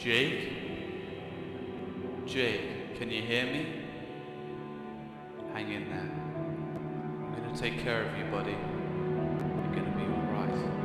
Jake? Jake, can you hear me? Hang in there. I'm gonna take care of you, buddy. You're gonna be alright.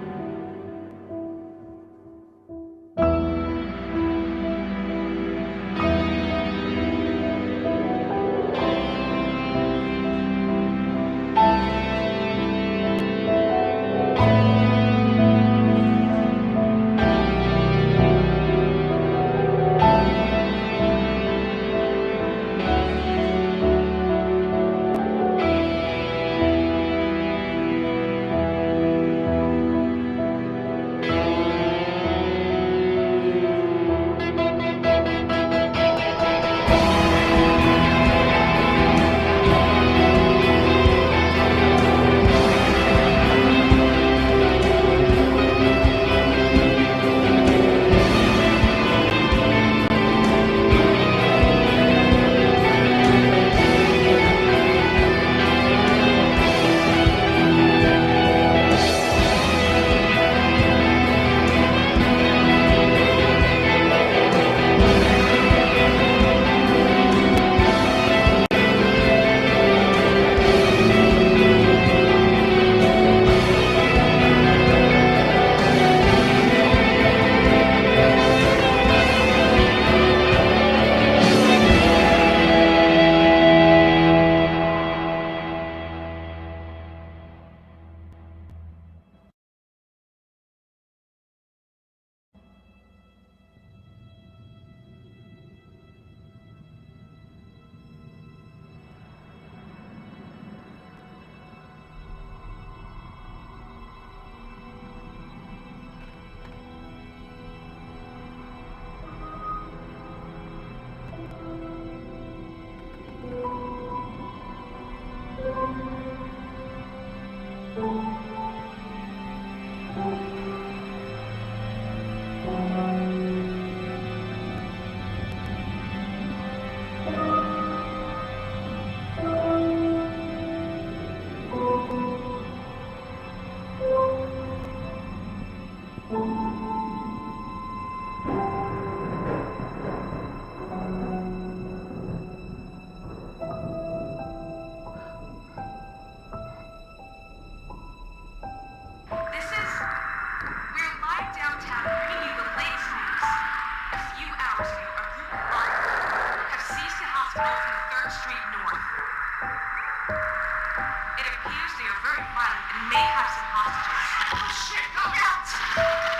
It appears they are very violent and may have some hostages. Oh shit, go out!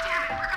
Damn it, we're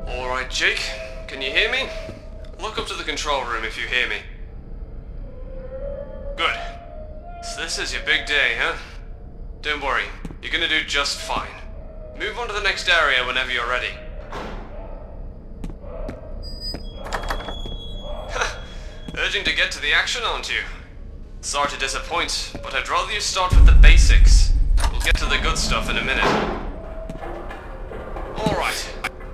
Alright, Jake, can you hear me? Look up to the control room if you hear me. Good. So this is your big day, huh? Don't worry, you're gonna do just fine. Move on to the next area whenever you're ready. Urging to get to the action, aren't you? Sorry to disappoint, but I'd rather you start with the basics. We'll get to the good stuff in a minute. Alright,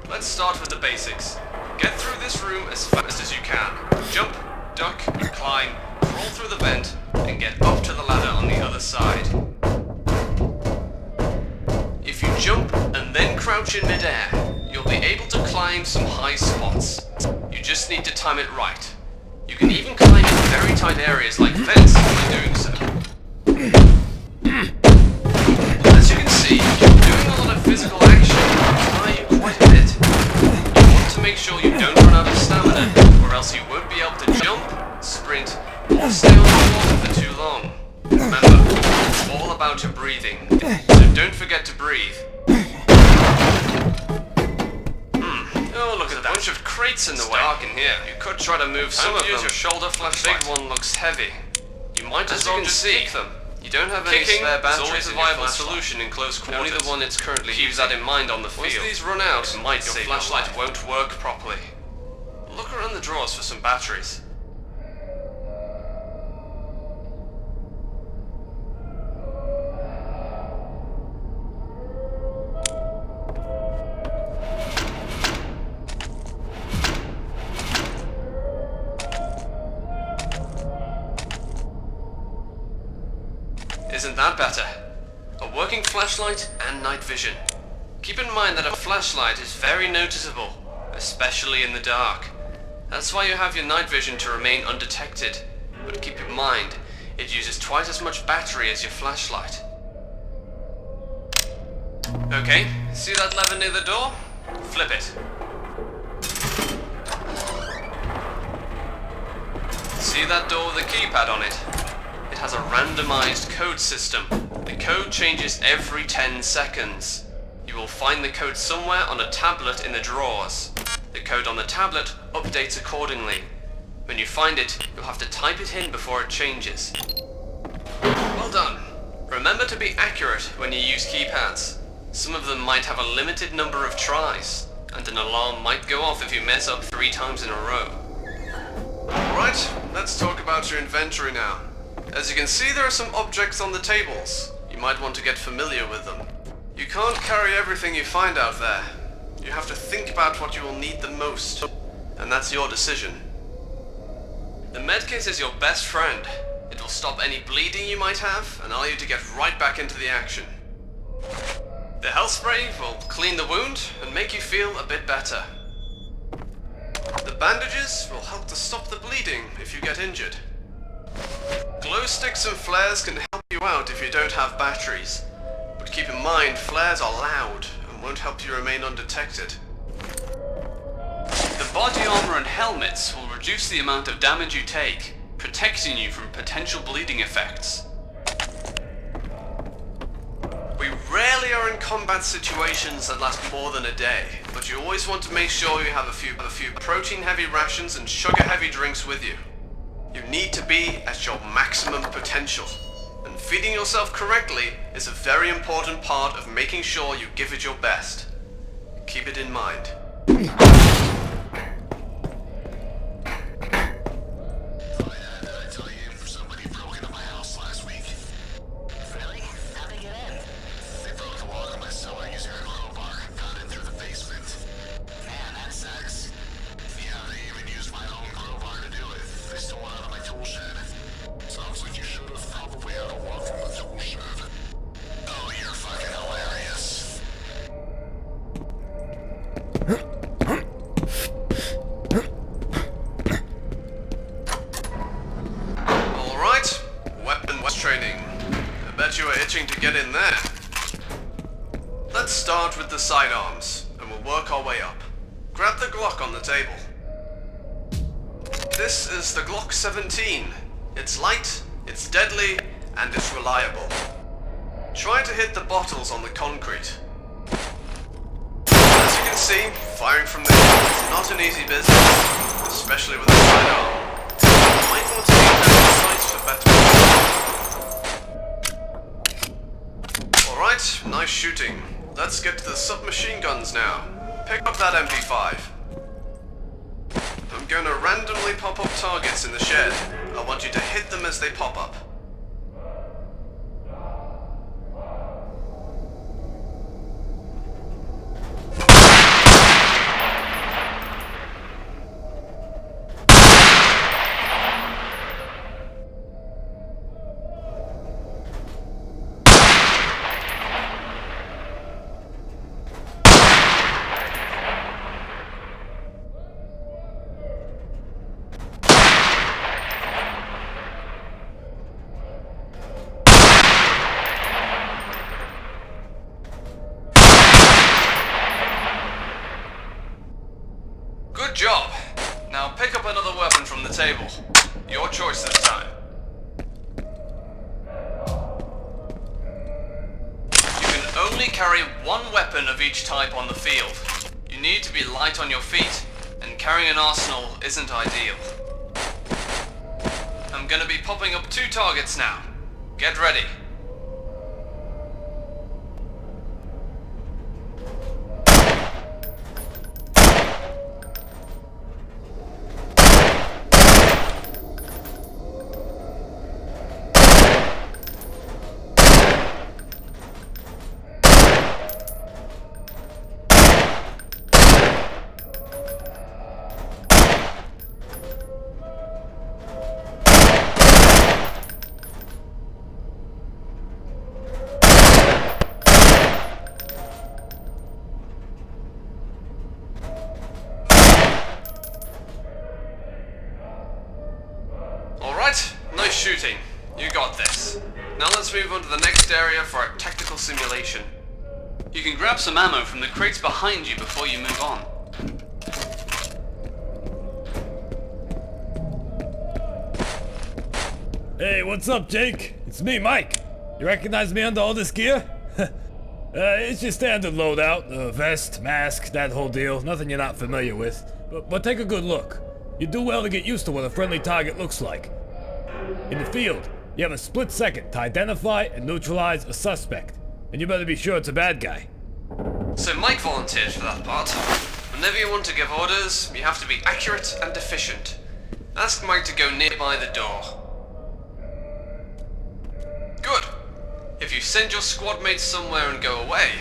let's start with the basics. Get through this room as fast as you can. Jump, duck, climb, crawl through the vent, and get up to the ladder on the other side. If you jump and then crouch in midair, you'll be able to climb some high spots. You just need to time it right. You can even climb in very tight areas like vents by doing so. As you can see, doing a lot of physical action will require you quite a bit. You want to make make sure you don't run out of stamina, or else you won't be able to jump, sprint, or stay on the water for too long. Remember, it's all about your breathing, so don't forget to breathe. Oh, look at that. Bunch of crates in the way. Dark in here. You could try to move some of them. Use your shoulder flashlight. The big one looks heavy. You might as well just kick them. You don't have any spare batteries. It's always a viable solution in close quarters. Only the one it's currently using. Keep that in mind on the field. Once these run out, your flashlight won't work properly. Look around the drawers for some batteries. Isn't that better? A working flashlight and night vision. Keep in mind that a flashlight is very noticeable, especially in the dark. That's why you have your night vision to remain undetected. But keep in mind, it uses twice as much battery as your flashlight. Okay, see that lever near the door? Flip it. See that door with a keypad on it? It has a randomized code system. The code changes every 10 seconds. You will find the code somewhere on a tablet in the drawers. The code on the tablet updates accordingly. When you find it, you'll have to type it in before it changes. Well done. Remember to be accurate when you use keypads. Some of them might have a limited number of tries, and an alarm might go off if you mess up 3 times in a row. Alright, let's talk about your inventory now. As you can see, there are some objects on the tables. You might want to get familiar with them. You can't carry everything you find out there. You have to think about what you will need the most, and that's your decision. The medkit is your best friend. It will stop any bleeding you might have and allow you to get right back into the action. The health spray will clean the wound and make you feel a bit better. The bandages will help to stop the bleeding if you get injured. Glow sticks and flares can help you out if you don't have batteries, but keep in mind flares are loud and won't help you remain undetected. The body armor and helmets will reduce the amount of damage you take, protecting you from potential bleeding effects. We rarely are in combat situations that last more than a day, but you always want to make sure you have a few protein-heavy rations and sugar-heavy drinks with you. You need to be at your maximum potential, and feeding yourself correctly is a very important part of making sure you give it your best. Keep it in mind. To get in there. Let's start with the sidearms, and we'll work our way up. Grab the Glock on the table. This is the Glock 17. It's light, it's deadly, and it's reliable. Try to hit the bottles on the concrete. As you can see, firing from the hip is not an easy business, especially with a sidearm. You might want to aim down the sights for better. Alright, nice shooting. Let's get to the submachine guns now. Pick up that MP5. I'm going to randomly pop up targets in the shed. I want you to hit them as they pop up. Good job. Now pick up another weapon from the table. Your choice this time. You can only carry one weapon of each type on the field. You need to be light on your feet, and carrying an arsenal isn't ideal. I'm gonna be popping up 2 targets now. Get ready. Alright, nice shooting. You got this. Now let's move on to the next area for our tactical simulation. You can grab some ammo from the crates behind you before you move on. Hey, what's up, Jake? It's me, Mike. You recognize me under all this gear? It's your standard loadout. Vest, mask, that whole deal. Nothing you're not familiar with. But take a good look. You do well to get used to what a friendly target looks like. In the field, you have a split second to identify and neutralize a suspect. And you better be sure it's a bad guy. So Mike volunteered for that part. Whenever you want to give orders, you have to be accurate and efficient. Ask Mike to go nearby the door. Good. If you send your squad mates somewhere and go away,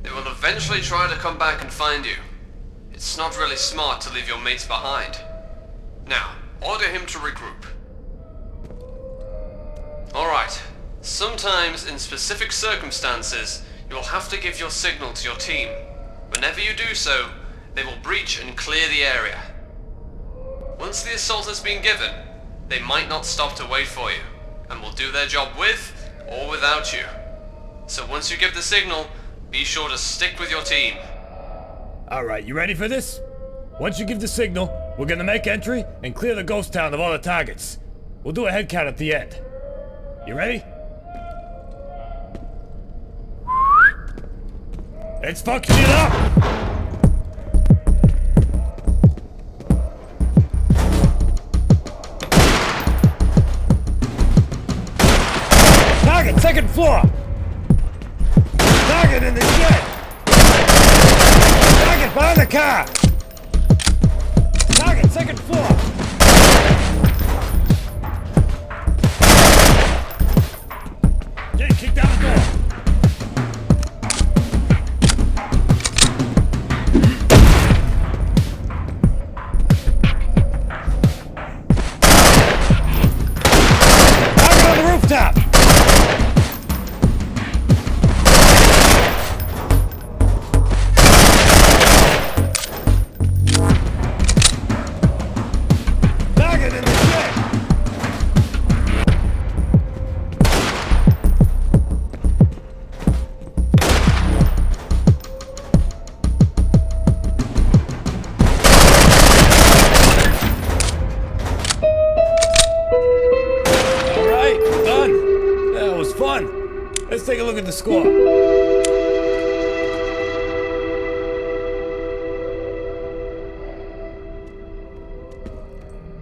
they will eventually try to come back and find you. It's not really smart to leave your mates behind. Now, order him to regroup. Alright, sometimes in specific circumstances, you will have to give your signal to your team. Whenever you do so, they will breach and clear the area. Once the assault has been given, they might not stop to wait for you, and will do their job with or without you. So once you give the signal, be sure to stick with your team. Alright, you ready for this? Once you give the signal, we're gonna make entry and clear the ghost town of all the targets. We'll do a head count at the end. You ready? Let's fuck shit up! Target, second floor! Target in the shed! Target behind the car! Target, second floor! Kick down the door! Target on the rooftop! Target in the shed! Alright, done. That was fun. Let's take a look at the score.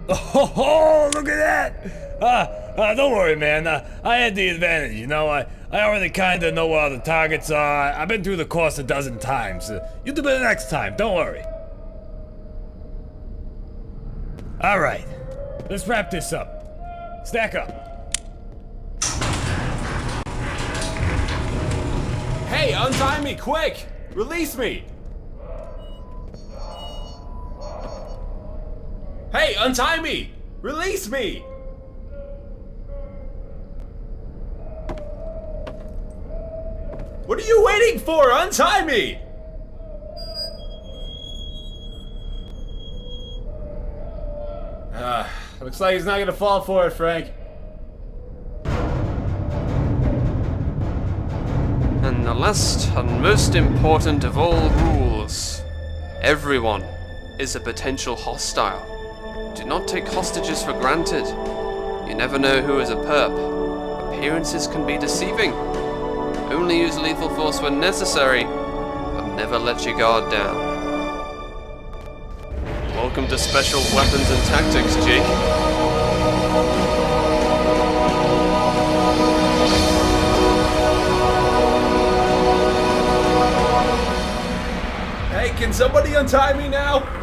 Oh, look at that! Don't worry, man. I had the advantage, you know. I already kinda know where all the targets are. I've been through the course a dozen times. You'll do better next time, don't worry. Alright, let's wrap this up. Stack up. Hey, untie me, quick! Release me! Hey, untie me! Release me! What are you waiting for? Untie me! Looks like he's not gonna fall for it, Frank. And the last and most important of all rules. Everyone is a potential hostile. Do not take hostages for granted. You never know who is a perp. Appearances can be deceiving. Only use lethal force when necessary, but never let your guard down. Welcome to Special Weapons and Tactics, Jake. Hey, can somebody untie me now?